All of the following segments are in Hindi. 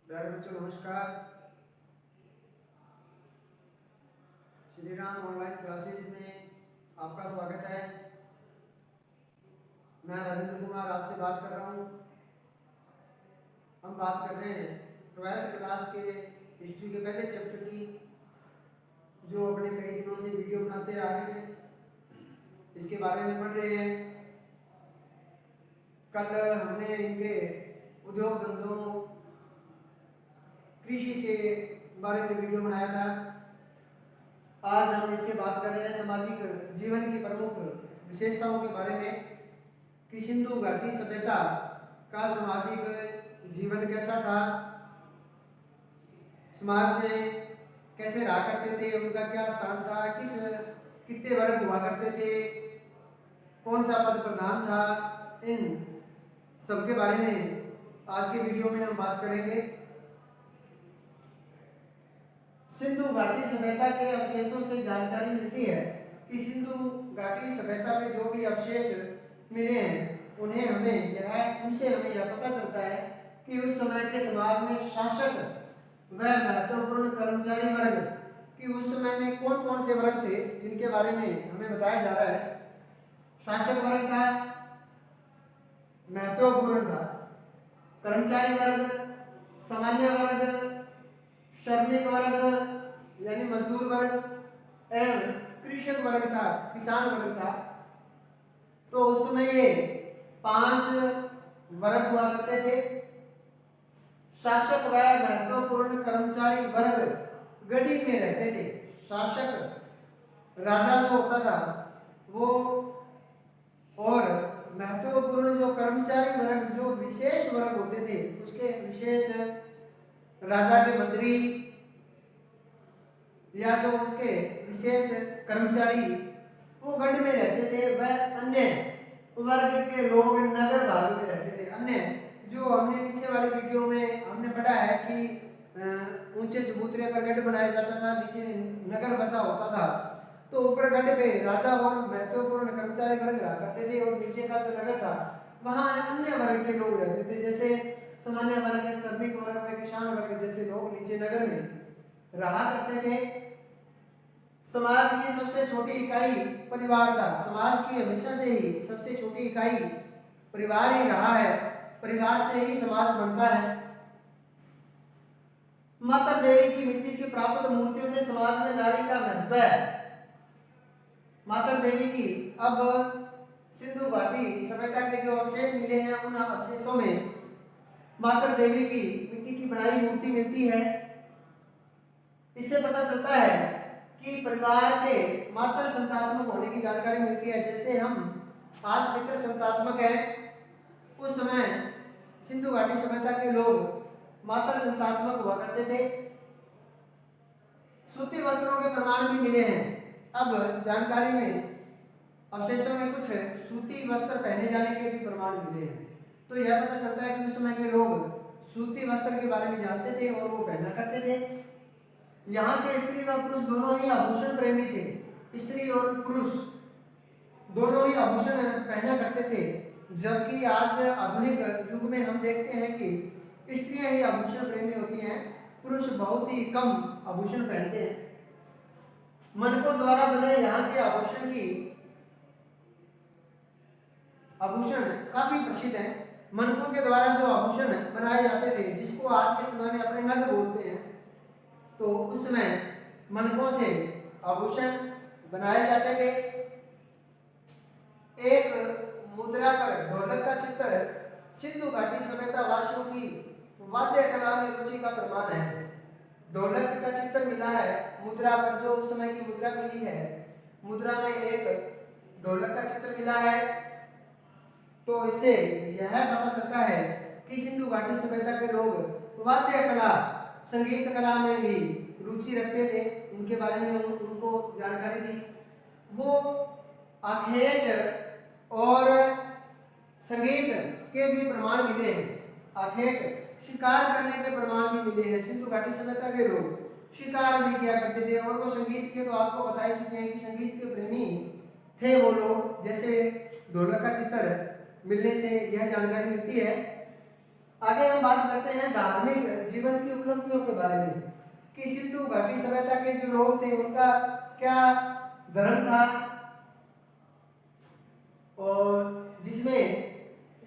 प्यारे बच्चों नमस्कार। श्री राम ऑनलाइन क्लासेस में आपका स्वागत है। मैं राजेंद्र कुमार आपसे बात कर रहा हूँ। हम बात कर रहे हैं 12th क्लास के हिस्ट्री के पहले चैप्टर की, जो अपने कई दिनों से वीडियो बनाते आ रहे हैं, इसके बारे में पढ़ रहे हैं। कल हमने इनके उद्योग धंधों कृषि के बारे में वीडियो बनाया था। आज हम इसके बात कर रहे हैं सामाजिक जीवन की प्रमुख विशेषताओं के बारे में कि सिंधु घाटी सभ्यता का सामाजिक जीवन कैसा था, समाज में कैसे रहा करते थे, उनका क्या स्थान था, कितने वर्ग हुआ करते थे, कौन सा पद प्रधान था, इन सबके बारे में आज के वीडियो में हम बात करेंगे। सिंधु घाटी सभ्यता के अवशेषों से जानकारी मिलती है कि सिंधु घाटी सभ्यता में जो भी अवशेष मिले हैं उन्हें उनसे हमें यह पता चलता है कि उस समय के समाज में शासक व महत्वपूर्ण कर्मचारी वर्ग कि उस समय में कौन कौन से वर्ग थे जिनके बारे में हमें बताया जा रहा है। शासक वर्ग था, महत्वपूर्ण था, कर्मचारी वर्ग, सामान्य वर्ग, श्रमिक वर्ग यानी मजदूर वर्ग एवं कृषक वर्ग था, किसान वर्ग था। तो उस समय ये 5 वर्ग हुआ करते थे। शासक व महत्वपूर्ण कर्मचारी वर्ग गढ़ी में रहते थे। शासक राजा जो होता था वो, और महत्वपूर्ण जो कर्मचारी वर्ग जो विशेष वर्ग होते थे उसके विशेष राजा के मंत्री या जो उसके विशेष कर्मचारी वो गढ़ में रहते थे। वह अन्य वर्ग के लोग नगर भाग में रहते थे। अन्य जो हमने पीछे वाली वीडियो में हमने पढ़ा है कि ऊंचे चबूतरे पर गढ़ बनाया जाता था, नीचे नगर बसा होता था। तो ऊपर गढ़ पे राजा और महत्वपूर्ण कर्मचारी वर्ग रहा करते थे और नीचे का जो नगर था वहां अन्य वर्ग के लोग रहते थे, जैसे सामान्य वर्ग, श्रमिक वर्ग, किसान वर्ग जैसे लोग नीचे नगर में रहा करते थे। समाज की सबसे छोटी इकाई परिवार था। समाज की हमेशा से ही सबसे छोटी इकाई परिवार ही रहा है। परिवार से ही समाज बनता है। माता देवी की मिट्टी की प्राप्त मूर्तियों से समाज में नारी का महत्व है। माता देवी की अब सिंधु घाटी सभ्यता के जो अवशेष मिले हैं उन अवशेषों में माता देवी की मिट्टी की बनाई मूर्ति मिलती है। इससे पता चलता है कि परिवार के मातृ संतात्मक होने की जानकारी मिलती है। जैसे हम आज पितृ संतात्मक है, उस समय सिंधु घाटी सभ्यता के लोग मातृ संतात्मक हुआ करते थे। सूती वस्त्रों के प्रमाण भी मिले हैं। अब जानकारी में अवशेषों में कुछ सूती वस्त्र पहने जाने के भी प्रमाण मिले हैं। तो यह पता चलता है कि उस समय के लोग सूती वस्त्र के बारे में जानते थे और वो पहना करते थे। यहाँ के स्त्री व पुरुष दोनों ही आभूषण प्रेमी थे। स्त्री और पुरुष दोनों ही आभूषण पहना करते थे, जबकि आज आधुनिक युग में हम देखते हैं कि स्त्रियां ही आभूषण प्रेमी होती हैं, पुरुष बहुत ही कम आभूषण पहनते हैं। मनकों द्वारा बने यहाँ के आभूषण काफी प्रसिद्ध हैं। मनकों के द्वारा जो आभूषण बनाए जाते थे, जिसको आज के समय में अपने नग बोलते हैं, तो उस समय मनकों से आभूषण बनाए जाते थे। एक मुद्रा पर ढोलक का चित्र सिंधु घाटी सभ्यता वासियों की वाद्य कला में रुचि का प्रमाण है। ढोलक का चित्र मिला है मुद्रा पर, जो उस समय की मुद्रा मिली है, मुद्रा में एक ढोलक का चित्र मिला है। तो इससे यह पता चलता है कि सिंधु घाटी सभ्यता के लोग वाद्य कला, संगीत कला में भी रुचि रखते थे। उनके बारे में उनको जानकारी दी। वो आखेट और संगीत के भी प्रमाण मिले हैं। आखेट शिकार करने के प्रमाण भी मिले हैं। सिंधु घाटी सभ्यता के लोग शिकार भी किया करते थे और वो संगीत के, तो आपको बता ही चुके हैं कि संगीत के प्रेमी थे वो लोग। जैसे ढोलक का चित्र मिलने से यह जानकारी मिलती है। आगे हम बात करते हैं धार्मिक जीवन की उपलब्धियों के बारे में कि सिंधु घाटी सभ्यता के जो लोग थे उनका क्या धर्म था, और जिसमें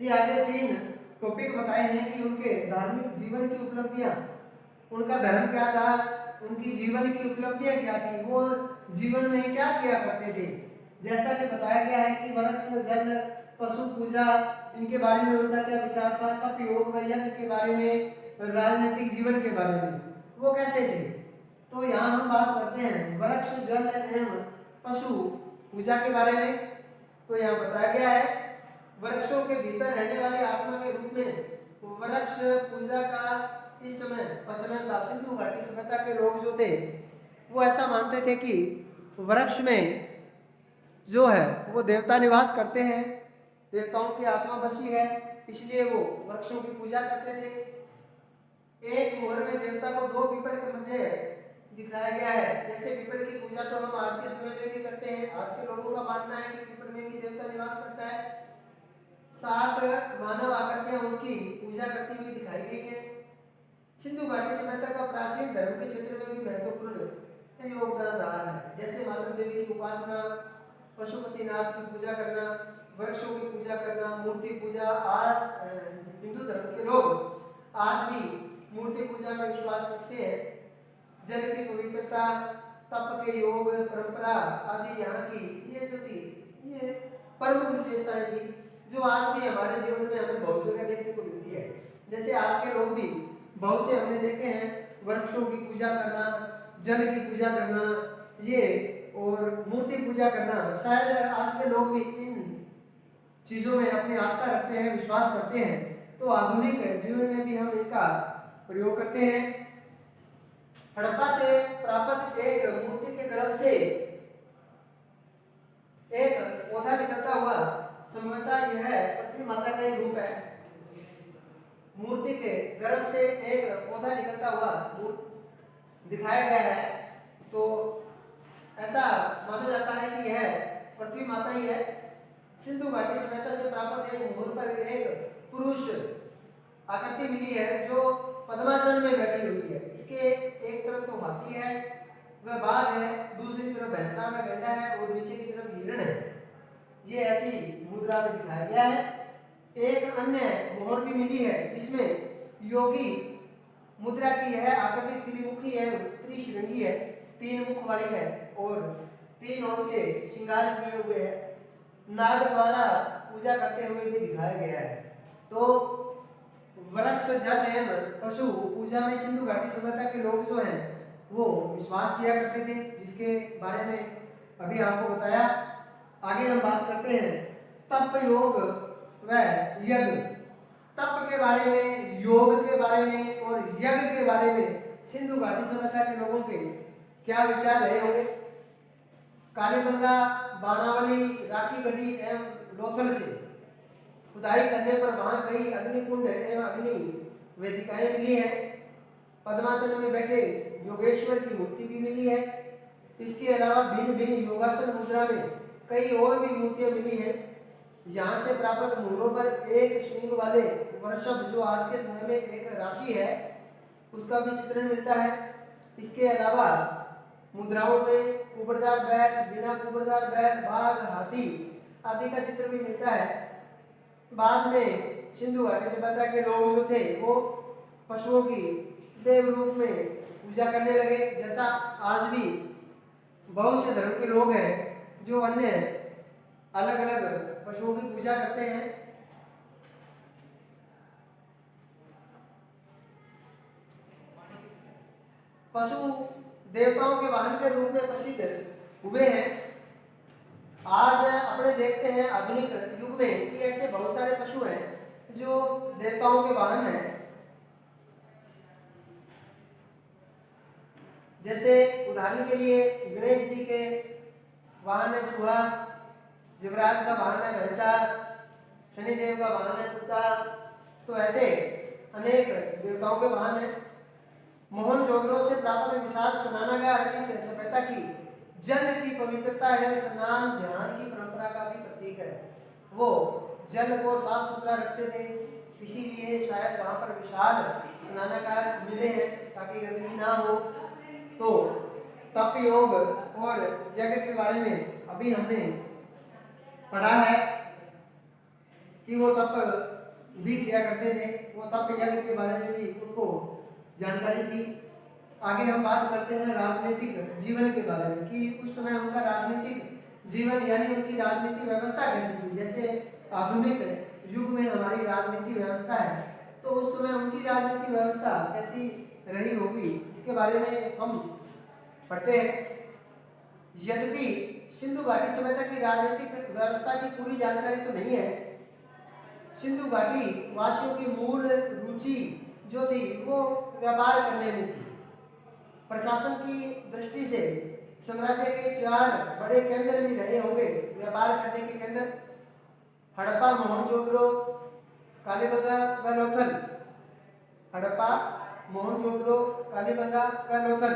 ये आगे 3 टॉपिक बताए हैं कि उनके धार्मिक जीवन की उपलब्धियां, उनका धर्म क्या था, उनकी जीवन की उपलब्धियां क्या थी, वो जीवन में क्या किया करते थे। जैसा कि बताया गया है कि वृक्ष, जल, पशु पूजा, इनके बारे में उनका क्या विचार था, तप, योग व यज्ञ के बारे में, राजनीतिक जीवन के बारे में वो कैसे थे। तो यहाँ हम बात करते हैं वृक्ष, जल एवं पशु पूजा के बारे में। तो यहाँ बताया गया है वृक्षों के भीतर रहने वाली आत्मा के रूप में वृक्ष पूजा का इस समय प्रचलन था। सिंधु घाटी सभ्यता के लोग जो थे वो ऐसा मानते थे कि वृक्ष में जो है वो देवता निवास करते हैं, देवताओं की आत्मा बसी है, इसलिए वो वृक्षों की पूजा करते थे। एक मोहर में देवता को 2 पीपल के मध्य दिखाया गया है। जैसे पीपल की पूजा तो हम आज के समय में भी करते हैं। आज के लोगों का मानना है कि पीपल में भी देवता निवास करता है। 7 मानव आकृतियां उसकी पूजा करती हुई दिखाई गई है। सिंधु घाटी सभ्यता का प्राचीन धर्म के क्षेत्र में भी महत्वपूर्ण योगदान रहा है। जैसे मातृ देवी की उपासना, पशुपतिनाथ की पूजा करना, वृक्षों की पूजा करना, मूर्ति पूजा। आज हिंदू धर्म के लोग आज भी मूर्ति पूजा में विश्वास रखते हैं। जल की पवित्रता, तप के योग, परंपरा आदि यहाँ की ये जो थी ये प्रमुख विशेषताएं थी जो आज भी हमारे जीवन में हमें बहुत जगह देखने को मिलती है। जैसे आज के लोग भी बहुत से हमने देखे हैं वृक्षों की पूजा करना, जल की पूजा करना, ये और मूर्ति पूजा करना। शायद आज के लोग भी इन चीज़ों में अपनी आस्था रखते हैं, विश्वास करते हैं। तो आधुनिक जीवन में भी हम इनका प्रयोग करते हैं। हड़प्पा से प्राप्त एक मूर्ति के गर्भ से एक पौधा निकलता हुआ, संभवतः यह पृथ्वी माता का ही रूप है। मूर्ति के गर्भ से एक पौधा निकलता हुआ दिखाया गया है। तो ऐसा माना जाता है कि यह पृथ्वी माता ही है। सिंधु घाटी सभ्यता से प्राप्त एक मोहर पर एक पुरुष आकृति मिली है जो पद्मासन में बैठी हुई है। इसके एक तरफ तो हाथी है, वह बाघ है, दूसरी तरफ भैंसा में गंडा है और नीचे की तरफ हिरण है। ये ऐसी मुद्रा में दिखाया गया है। एक अन्य मोहर भी मिली है जिसमें योगी मुद्रा की यह आकृति त्रिमुखी है, त्रिशृंगी है, 3 मुख वाली है और 3 ओर से श्रृंगार किए हुए है। नाग द्वारा पूजा करते हुए भी दिखाया गया है। तो वृक्ष, जल एवं पशु पूजा में सिंधु घाटी सभ्यता के लोग जो हैं वो विश्वास किया करते थे, जिसके बारे में अभी आपको बताया। आगे हम बात करते हैं तप, योग व यज्ञ। तप के बारे में, योग के बारे में और यज्ञ के बारे में सिंधु घाटी सभ्यता के लोगों के क्या विचार रहे होंगे। कालीगंगा, बाणावली, राखी गढ़ी एवं लोथल से खुदाई करने पर वहां कई अग्निकुंड एवं अग्नि वेदिकाएं मिली है। पद्मासन में बैठे योगेश्वर की मूर्ति भी मिली है। इसके अलावा भिन्न भिन्न योगासन मुद्रा में कई और भी मूर्तियां मिली हैं। यहाँ से प्राप्त मूलों पर एक श्रृंग वाले वृषभ, जो आज के समय में एक राशि है, उसका भी चित्रण मिलता है। इसके अलावा मुद्राओं में कुबड़दार बैल, बिना कुबड़दार बैल, बाघ, हाथी आदि का चित्र भी मिलता है। बाद में सिंधु घाटी सभ्यता के लोग जो थे वो पशुओं की देव रूप में पूजा करने लगे। जैसा आज भी बहुत से धर्म के लोग हैं जो अन्य अलग अलग पशुओं की पूजा करते हैं। पशु देवताओं के वाहन के रूप में प्रसिद्ध हुए हैं। आज अपने देखते हैं आधुनिक युग में कि ऐसे बहुत सारे पशु हैं जो देवताओं के वाहन हैं। जैसे उदाहरण के लिए गणेश जी के वाहन है चूहा, युवराज का वाहन है भैंसा, शनिदेव का वाहन है कुत्ता। तो ऐसे अनेक देवताओं के वाहन हैं। मोहनजोदड़ो से प्राप्त विशाल स्नानागार इस सभ्यता की जल की पवित्रता है, स्नान ध्यान की परंपरा का भी प्रतीक है। वो जल को साफ सुथरा रखते थे, इसीलिए शायद वहाँ पर विशाल स्नानागार मिले हैं ताकि गंदगी ना हो। तो तप योग और यज्ञ के बारे में अभी हमने पढ़ा है कि वो तप भी किया करते थे, वो तप यज्ञ के बारे में भी उनको जानकारी थी। आगे हम बात करते हैं राजनीतिक जीवन के बारे में कि उस समय उनका राजनीतिक जीवन यानी उनकी राजनीतिक व्यवस्था कैसी थी। जैसे आधुनिक युग में हमारी राजनीतिक व्यवस्था है, तो उस समय उनकी राजनीतिक व्यवस्था कैसी रही होगी, इसके बारे में हम पढ़ते हैं। यद्यपि सिंधु घाटी सभ्यता की राजनीतिक व्यवस्था की पूरी जानकारी तो नहीं है। सिंधु घाटी वासियों की मूल रुचि जो थी वो व्यापार करने में थी। प्रशासन की दृष्टि से साम्राज्य के 4 बड़े केंद्र भी रहे होंगे व्यापार करने के केंद्र, हड़प्पा, मोहनजोदड़ो, कालीबंगा व लोथल। हड़प्पा, मोहनजोदड़ो, कालीबंगा व लोथल।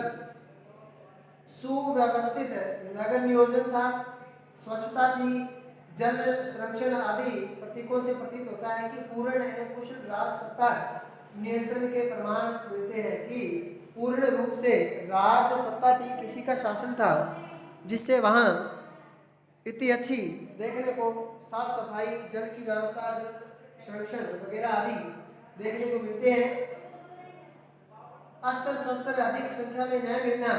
सुव्यवस्थित नगर नियोजन था, स्वच्छता थी, जल संरक्षण आदि प्रतीकों से प्रतीत होता है कि पूर्ण एवं कुशल राज सत्ता नियंत्रण के प्रमाण मिलते हैं कि पूर्ण रूप से राज सत्ता थी, किसी का शासन था जिससे वहाँ इतनी अच्छी देखने को साफ सफाई, जल की व्यवस्था, जल संरक्षण वगैरह आदि देखने को मिलते हैं। अस्त्र शस्त्र अधिक संख्या में न मिलना,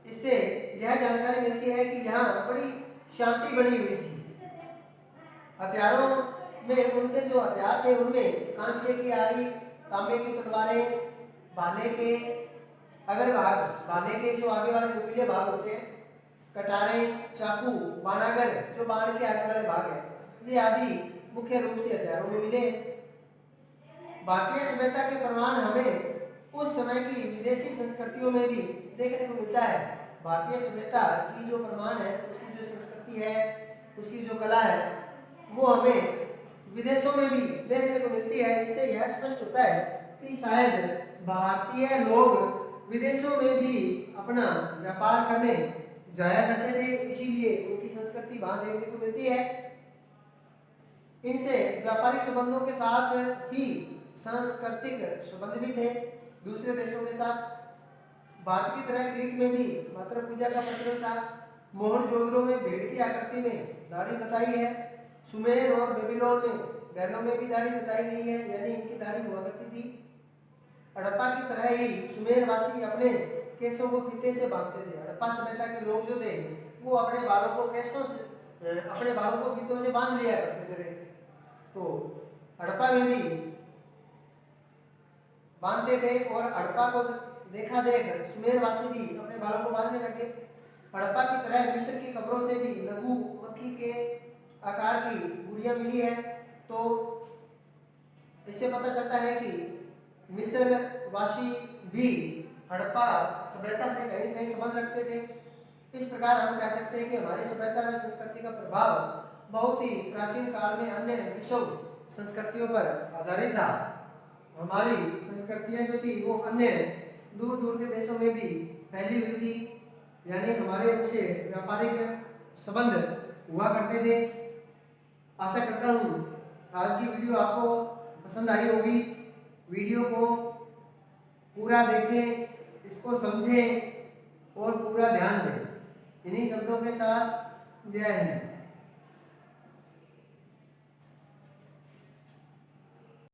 इससे यह जानकारी मिलती है कि यहाँ बड़ी शांति बनी हुई थी। हथियारों में उनके जो हथियार थे उनमें कांसे की आरी, तांबे की तलवारें, भाले के अग्रभाग, भाले के जो आगे वाले नुकीले भाग होते हैं, कटारें, चाकू, बाणागर जो बाण के आगे वाले भाग है, ये आदि मुख्य रूप से हथियारों में मिले। भारतीय सभ्यता के प्रमाण हमें उस समय की विदेशी संस्कृतियों में भी देखने को मिलता है। भारतीय सभ्यता की जो प्रमाण है, उसकी जो संस्कृति है, उसकी जो कला है, वो हमें विदेशों में भी देखने को मिलती है। इससे यह स्पष्ट होता है कि शायद भारतीय लोग विदेशों में भी अपना व्यापार करने जाया करते थे, इसीलिए उनकी संस्कृति वहां देखने को मिलती है। इनसे व्यापारिक संबंधों के साथ ही सांस्कृतिक संबंध भी थे दूसरे देशों के साथ। भारत की तरह क्रीट में भी मातृ पूजा का प्रचलन था। मोहनजोदड़ो में भेड़ की आकृति में दाढ़ी बताई है। सुमेर और बेबीलोन में बैलों में भी दाढ़ी बताई गई है, यानी इनकी दाढ़ी हुआ करती थी। हड़प्पा की तरह ही सुमेरवासी अपने केसों को फीते से बांधते थे। हड़प्पा सभ्यता के लोग जो थे वो अपने बालों को फीतों से बांध लिया करते थे। तो हड़प्पा में भी बांधते थे और हड़प्पा को देखा देख सुमेरवासी भी अपने बालों को बांधने लगे। हड़प्पा की तरह मिस्र की कब्रों से भी लघु मक्खी के आकार की गुड़ियां मिली है, तो इससे पता चलता है कि मिस्र वासी भी हड़प्पा सभ्यता से कहीं कहीं संबंध रखते थे। इस प्रकार हम कह सकते हैं कि हमारी सभ्यता व संस्कृति का प्रभाव बहुत ही प्राचीन काल में अन्य विश्व संस्कृतियों पर आधारित था। हमारी संस्कृतियां जो थी वो अन्य दूर दूर के देशों में भी फैली हुई थी, यानी हमारे उनसे व्यापारिक संबंध हुआ करते थे। आशा करता हूँ आज की वीडियो आपको पसंद आई होगी। वीडियो को पूरा देखें, इसको समझें और पूरा ध्यान दें। इन्हीं शब्दों के साथ जय हिंद।